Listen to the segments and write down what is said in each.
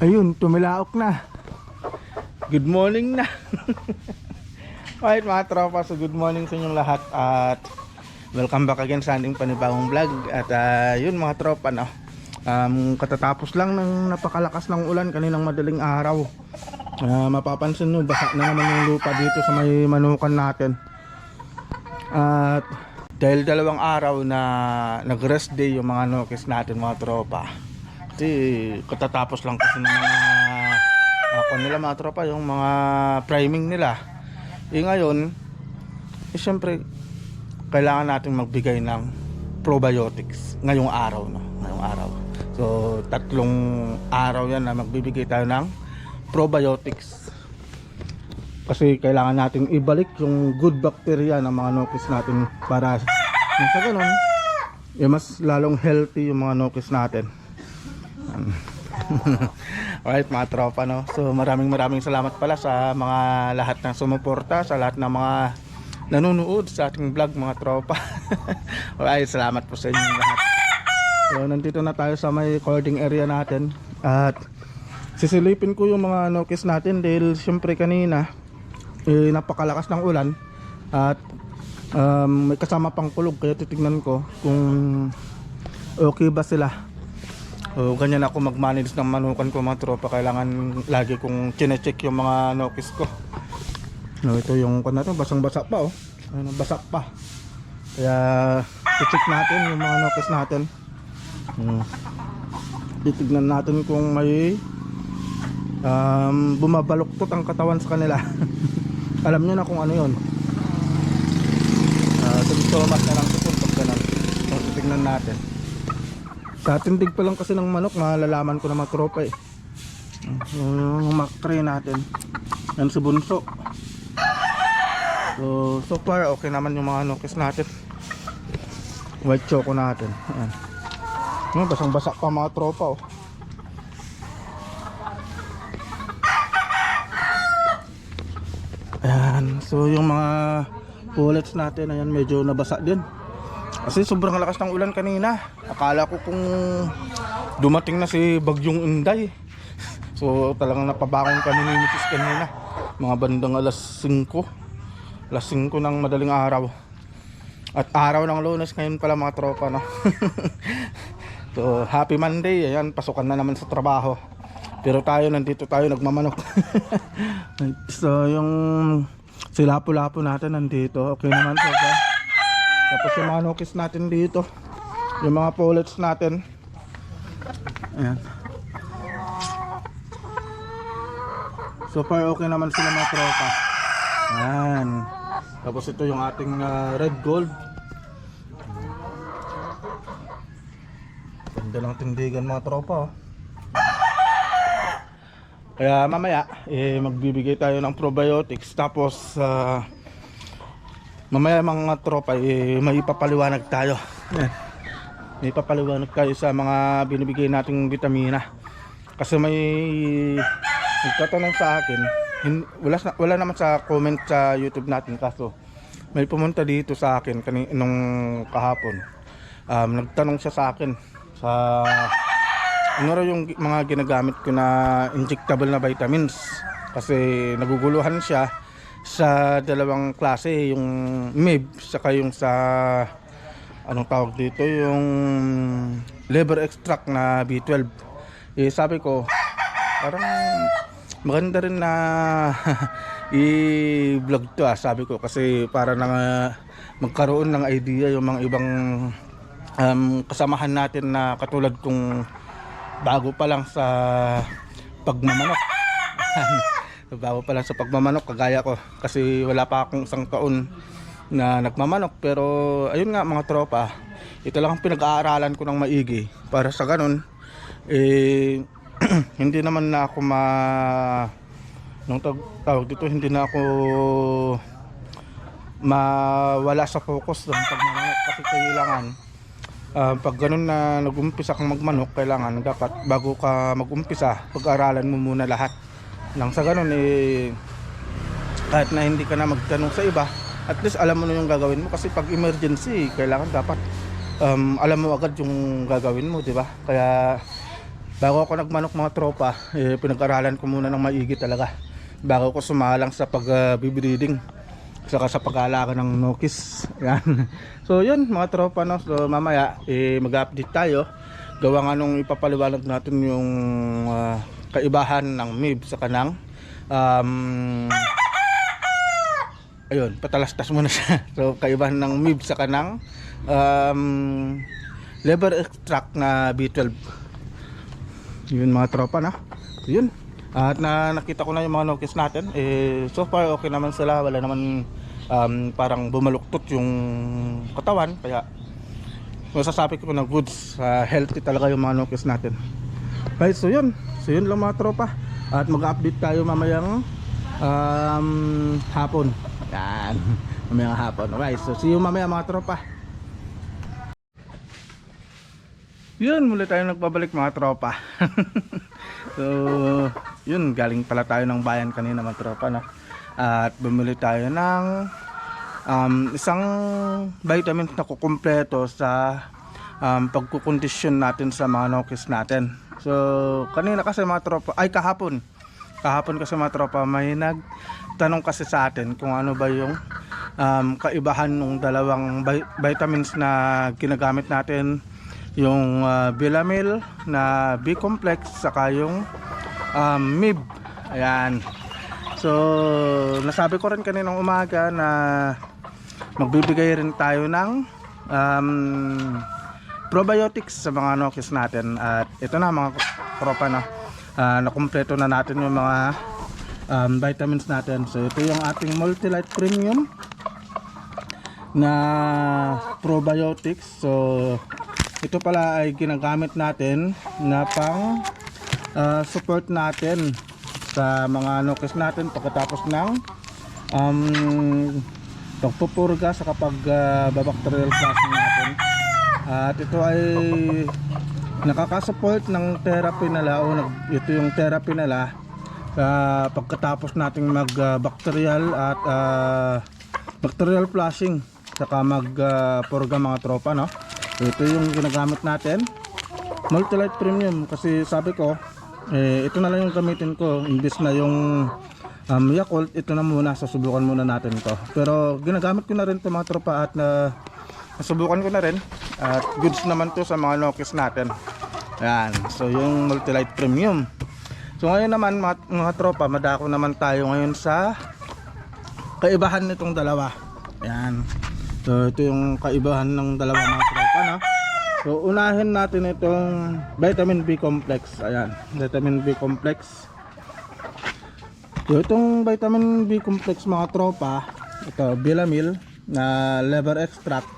Ayun, tumilaok na. Good morning na. Alright mga tropa, so good morning sa inyong lahat at welcome back again sa ating panibagong vlog. At yun mga tropa, no? Katatapos lang ng napakalakas ng ulan kaninang madaling araw. Mapapansin nyo, basa na naman yung lupa dito sa may manukan natin. At dahil dalawang araw na nag-rest day yung mga nokis natin mga tropa. Kasi katatapos lang kasi ng mga nila mga tropa, yung mga priming nila. Ngayon, syempre kailangan natin magbigay ng probiotics ngayong araw, no? Ngayong araw. So, 3 araw yan na magbibigay tayo ng probiotics. Kasi kailangan natin ibalik yung good bacteria ng mga nokis natin para sa ganun, mas lalong healthy yung mga nokis natin. Alright mga tropa, no? So maraming salamat pala sa mga lahat ng sumuporta, sa lahat ng mga nanonood sa ating vlog mga tropa. Alright, salamat po sa inyong lahat. So nandito na tayo sa may recording area natin at sisilipin ko yung mga nokis natin dahil syempre kanina napakalakas ng ulan at may kasama pang kulog, kaya titignan ko kung okay ba sila. So, ganyan ako mag-manage ng manukan ko mga tropa. Kailangan lagi kong chine-check yung mga nokis ko. No, ito yung kan natin, basang-basa pa, oh. Ayun, basak pa. Kaya i-check natin yung mga nokis natin. Titignan natin kung may bumabaluktot ang katawan sa kanila. Alam nyo na kung ano yun. Tumas na lang ito pag ganun. So, titignan natin. Sa tindig pa lang kasi ng manok, malalaman ko na mga tropa eh. Yung makre natin. Yan si Bunso. So far okay naman yung mga nokis natin. White choco natin. Ayan. Basang basa pa mga tropa, oh. Ayan. So yung mga pullets natin, ayan, medyo nabasa din. Kasi sobrang lakas ng ulan kanina. Akala ko kung dumating na si Bagyong Inday. So talagang napabangon kami ni Mrs. kanina. Mga bandang alas 5. Alas 5 ng madaling araw. At araw ng Lunes ngayon pala mga tropa, no? So happy Monday. Ayan, pasukan na naman sa trabaho. Pero tayo, nandito tayo nagmamanok. So yung silapo-lapo natin nandito. Okay naman so, tapos yung mga nokis natin dito, yung mga pullets natin, ayan. So far okay naman sila mga tropa. Ayan. Tapos ito yung ating red gold. Ganda lang tindigan mga tropa, oh. Kaya mamaya magbibigay tayo ng probiotics. Tapos mamaya mga tropa, may ipapaliwanag tayo. May ipapaliwanag tayo sa mga binibigay nating vitamina. Kasi may nagtatanong sa akin, wala naman sa comment sa YouTube natin, kaso may pumunta dito sa akin nung kahapon. Nagtanong siya sa akin sa ano raw yung mga ginagamit ko na injectable na vitamins. Kasi naguguluhan siya sa dalawang klase, yung MEB saka yung sa anong tawag dito, yung liver extract na B12. Sabi ko parang maganda rin na i-vlog to, sabi ko, kasi para na magkaroon ng idea yung mga ibang kasamahan natin na katulad kong bago pa lang sa pagmamanok. Bago pa lang sa pagmamanok kagaya ko, kasi wala pa akong 1 taon na nagmamanok. Pero ayun nga mga tropa, ito lang ang pinag-aaralan ko ng maigi para sa ganun hindi naman na ako tawag dito, hindi na ako mawala sa focus ng pagmamanok. Kasi kailangan pag ganun na nag-umpisa kang magmanok, kailangan dapat bago ka mag-umpisa, pag-aralan mo muna lahat. Nang sa ganun kahit na hindi ka na magtanong sa iba, at least alam mo na yung gagawin mo. Kasi pag emergency, kailangan dapat alam mo agad yung gagawin mo, di ba? Kaya bago ako nagmanok mga tropa, pinag-aralan ko muna ng maigi talaga bago ko sumalang sa pag-breeding saka sa pag-aalaga ng nokis. Yan. So yun mga tropa, no? So mamaya mag-update tayo gawa nga nung ipapaliwanag natin yung kaibahan ng MIB sa kanang ayun, patalastas muna siya. So kaibahan ng MIB sa kanang liver extract na B12. Yun mga tropa na. Yun. At nakita ko na yung mga nokis natin. So far okay naman sila. Wala naman parang bumaluktot yung katawan. Kaya masasabi ko na goods. Healthy talaga yung mga nokis natin. Okay, so yun. So yun lang mga tropa. At mag-update tayo mamayang hapon. Yan. Mamayang hapon. Okay, so see you mamaya mga tropa. Yun, muli tayo nagbabalik mga tropa. So, yun, galing pala tayo ng bayan kanina mga tropa, no? At bumili tayo ng isang vitamin na kukumpleto sa pagkukondisyon natin sa mga nokis natin. So, kanina kasi mga tropa, kahapon kasi mga tropa, may nagtanong kasi sa atin kung ano ba yung kaibahan ng dalawang vitamins na ginagamit natin, yung Bilamil na B-complex saka yung MIB. Ayan. So nasabi ko rin kaninang umaga na magbibigay rin tayo ng probiotics sa mga nokis natin. At ito na mga tropa, na nakumpleto na natin yung mga vitamins natin. So ito yung ating Multilite Premium na probiotics. So ito pala ay ginagamit natin na pang support natin sa mga nokis natin pagkatapos ng pagpupurga sa kapag babacterial flushing natin. At ito ay nakakasupport ng therapy nila, ito yung therapy nila pagkatapos nating mag bacterial at bacterial flushing saka mag purga mga tropa, no? So, ito yung ginagamit natin, Multilite Premium, kasi sabi ko ito na lang yung gamitin ko imbis na yung Yakult. Ito na muna, susubukan muna natin ito, pero ginagamit ko na rin ito mga tropa at nasubukan ko na rin at goods naman to sa mga nokis natin. Ayan, so yung Multilite Premium. So ngayon naman mga tropa, madako naman tayo ngayon sa kaibahan nitong dalawa. Ayan. So ito yung kaibahan ng dalawa mga tropa, no? So unahin natin itong vitamin B complex. Ayan, vitamin B complex. So itong vitamin B complex mga tropa, ito Bilamil na liver extract.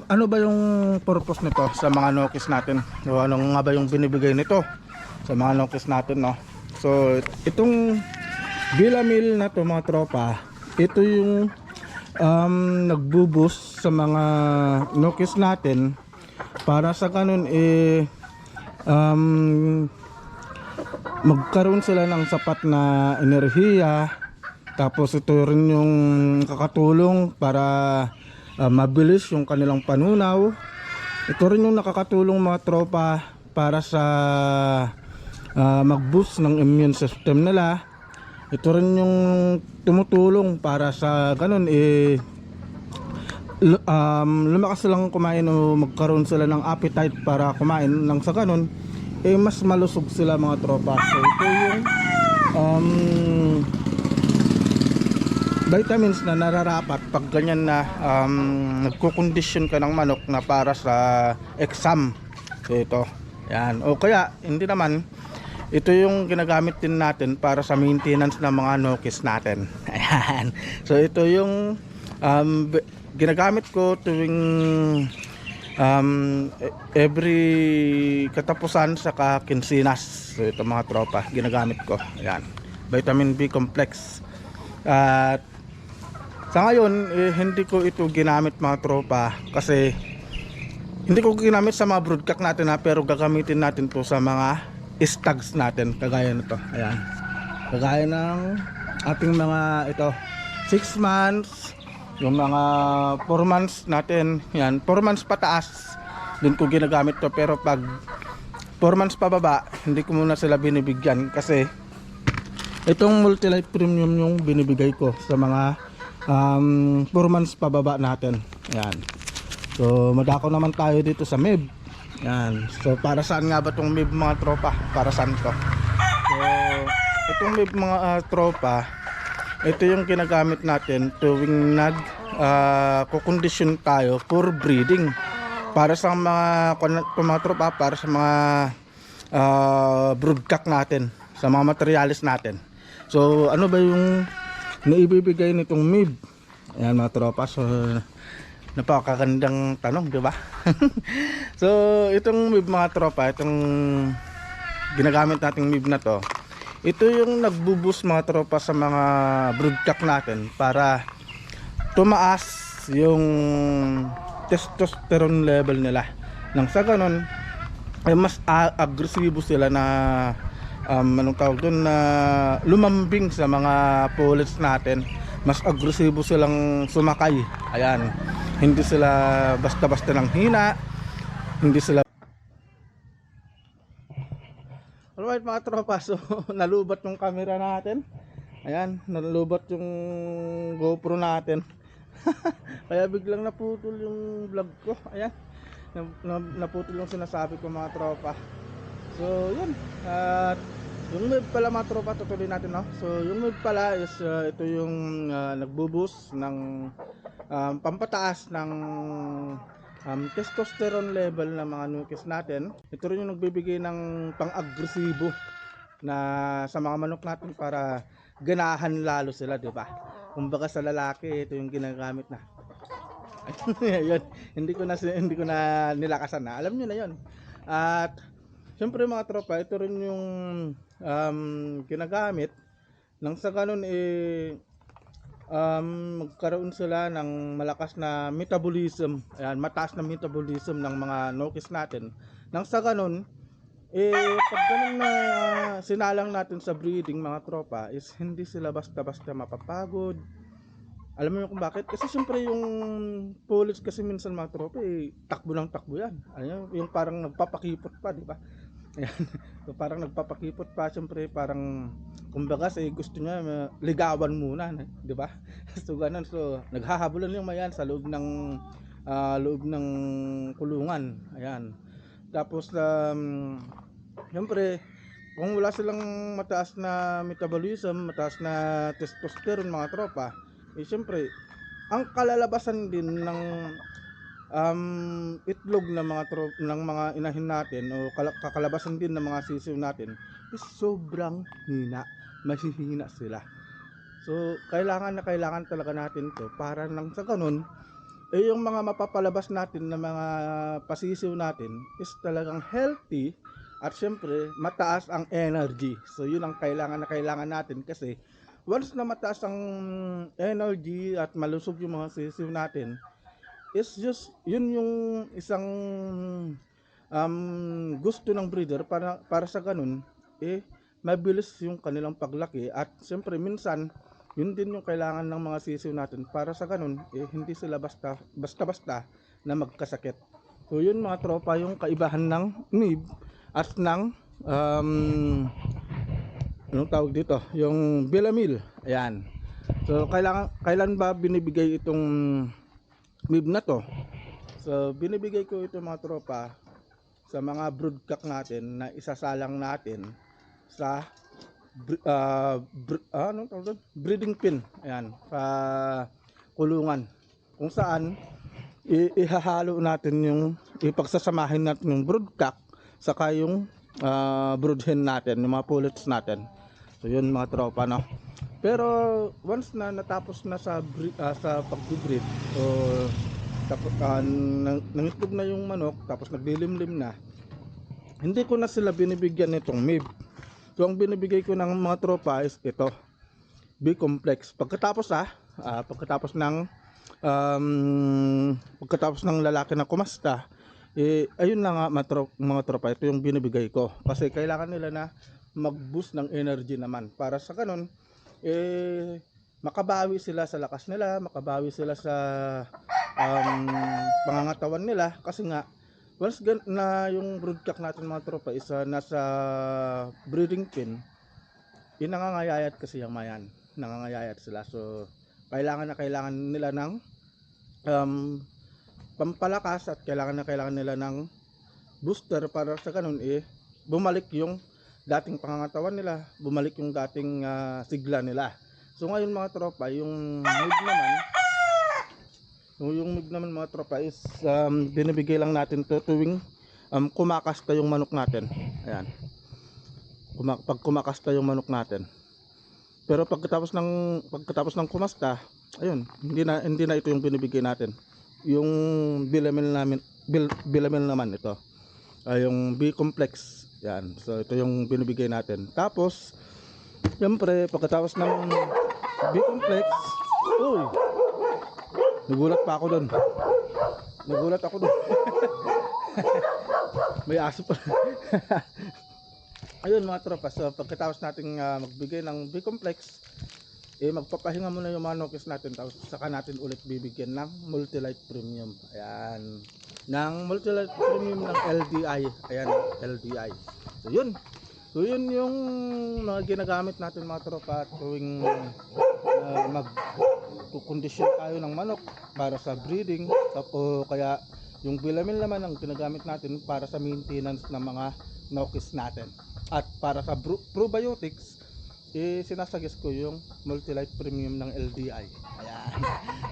Ano ba yung purpose nito sa mga nokis natin? So ano nga ba yung binibigay nito sa mga nokis natin, no? So itong Bilamil na to mga tropa, ito yung nagbuboost sa mga nokis natin para sa ganun magkaroon sila ng sapat na enerhiya. Tapos ito rin yung kakatulong para mabilis yung kanilang panunaw. Ito rin yung nakakatulong mga tropa para sa mag-boost ng immune system nila. Ito rin yung tumutulong para sa ganun lumakas silang kumain o magkaroon sila ng appetite para kumain nang sa ganun mas malusog sila mga tropa. So ito yung vitamins na nararapat pag ganyan na nagkukondisyon ka ng manok na para sa exam. So ito, yan. O kaya hindi naman, ito yung ginagamit din natin para sa maintenance ng mga nokis natin. Ayan. So ito yung ginagamit ko tuwing every katapusan sa kinsinas. So ito mga tropa, ginagamit ko. Ayan. Vitamin B complex. At sa ngayon hindi ko ito ginamit mga tropa kasi hindi ko ginamit sa mga broodcock natin pero gagamitin natin to sa mga stags natin kagaya nito. Ayan, kagaya ng ating mga ito 6 months, yung mga 4 months natin, yan 4 months pataas, dun ko ginagamit to. Pero pag 4 months pababa, hindi ko muna sila binibigyan kasi itong Multi-Life Premium yung binibigay ko sa mga 4 months pababa natin. Ayan. So madako naman tayo dito sa MIB. Ayan. So para saan nga ba itong MIB mga tropa? Para saan to? So itong MIB mga tropa, ito yung ginagamit natin tuwing kukondisyon tayo for breeding. Para sa mga tropa, para sa mga broodcock natin, sa mga materialis natin. So ano ba yung naibibigay nitong MIB? Ayan mga tropa, so napakagandang tanong, di ba? So itong MIB mga tropa, itong ginagamit nating MIB na to, ito yung nagbuboost mga tropa sa mga broodcock natin para tumaas yung testosterone level nila. Nang sa ganun ay mas agresibo sila na anong tawag doon, na lumambing sa mga pullets natin. Mas agresibo silang sumakay. Ayan, hindi sila basta-basta ng hina, hindi sila. Alright mga tropa, so nalubat yung camera natin. Ayan, nalubat yung GoPro natin. Kaya biglang naputol yung vlog ko. Ayan, naputol yung sinasabi ko mga tropa. So yun, at yung MIB pala mga tropa, tutuloy natin, no? So yung MIB pala is ito yung nagbuboost ng pampataas ng testosterone level ng mga nukes natin. Ito rin yung nagbibigay ng pang-agresibo na sa mga manok natin para ganahan lalo sila, di ba? Kumbaga sa lalaki, ito yung ginagamit na. Yun, hindi ko na nilakasan na. Alam niyo na 'yon. At syempre mga tropa, ito rin yung ginagamit nang sa ganun magkaroon sila ng malakas na metabolism. Ayan, mataas na metabolism ng mga nukes natin. Nang sa ganun pag ganun na sinalang natin sa breeding mga tropa, is hindi sila basta-basta mapapagod. Alam mo kung bakit? Kasi syempre yung pullets kasi minsan mga tropa takbo ng takbo yan. Ayan, yung parang nagpapakipot pa, di ba? Ayan. So parang nagpapakipot pa, syempre parang kumbaga gusto niya ligawan muna, di ba? So ganun, so naghahabulan yung mayan sa loob ng kulungan. Ayan. Tapos syempre kung wala silang mataas na metabolism, mataas na testosterone mga tropa, syempre ang kalalabasan din ng itlog ng mga inahin natin o kakalabasan din ng mga sisiw natin is sobrang hina, masihina sila. So kailangan talaga natin to para nang sa ganun yung mga mapapalabas natin na mga pasisiw natin is talagang healthy at syempre mataas ang energy. So yun ang kailangan natin, kasi once na mataas ang energy at malusog yung mga sisiw natin, is just yun yung isang gusto ng breeder para sa ganun mabilis yung kanilang paglaki. At syempre minsan yun din yung kailangan ng mga sisiw natin para sa ganun hindi sila basta na magkasakit. So yun mga tropa yung kaibahan ng MIB at ng anong tawag dito, yung Bellamil. Ayan. So kailan ba binibigay itong MIB na to? So binibigay ko ito mga tropa sa mga broodcock natin na isasalang natin sa breeding pen. Ayan, sa kulungan kung saan ihahalo natin yung ipagsasamahin natin yung broodcock saka yung brood hen natin, yung mga pullets natin. So yun mga tropa, no? Pero once na natapos na sa pag-breed o tapos nangitlog na yung manok, tapos naglilimlim na, hindi ko na sila binibigyan nitong MIB. So ang binibigay ko ng mga tropa is ito, B-complex. Pagkatapos ng lalaki na kumasta, ayun na nga mga tropa, ito yung binibigay ko. Kasi kailangan nila na mag-boost ng energy naman. Para sa ganun, makabawi sila sa lakas nila, makabawi sila sa pangangatawan nila. Kasi nga, Once na yung broodcock natin mga tropa is nasa breeding pen, nangangayayat kasi yung mayan. Nangangayayat sila. So, kailangan nila ng pampalakas at kailangan nila ng booster para sa ganun bumalik yung dating pangangatawan nila, bumalik yung dating sigla nila. So ngayon mga tropa, yung mig naman mga tropa is binibigay lang natin to tuwing kumakasta yung manok natin. Ayan. Pag kumakasta yung manok natin. Pero pagkatapos ng kumasta, ayun, hindi na ito yung binibigay natin. Yung Bilamil naman ito. Yung B-complex. Yan. So ito yung binibigay natin. Tapos siyempre pagkatapos ng B-complex, uy, nagulat ako doon. May aso pa. Ayun mga tropa, so pagkatapos nating magbigay ng B-complex, magpapahinga muna yung mga nokis natin, tapos saka natin ulit bibigyan ng Multi-Lite Premium. Ayan, ng Multi-Lite Premium ng LDI. Ayan, LDI. So yun yung mga ginagamit natin mga tropa tuwing magkukondisyon tayo ng manok para sa breeding, o kaya yung Bilamil naman ang ginagamit natin para sa maintenance ng mga nokis natin. At para sa probiotics, sinasuggest ko yung Multi-Lite Premium ng LDI. Ayan.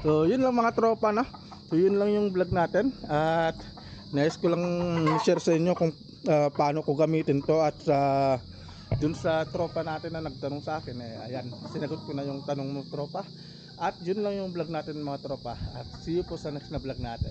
So yun lang mga tropa, no? So yun lang yung vlog natin. At nais ko lang share sa inyo kung paano ko gamitin to. At dun sa tropa natin na nagtanong sa akin, ayan, sinagot ko na yung tanong mo tropa. At yun lang yung vlog natin mga tropa. At see you po sa next na vlog natin.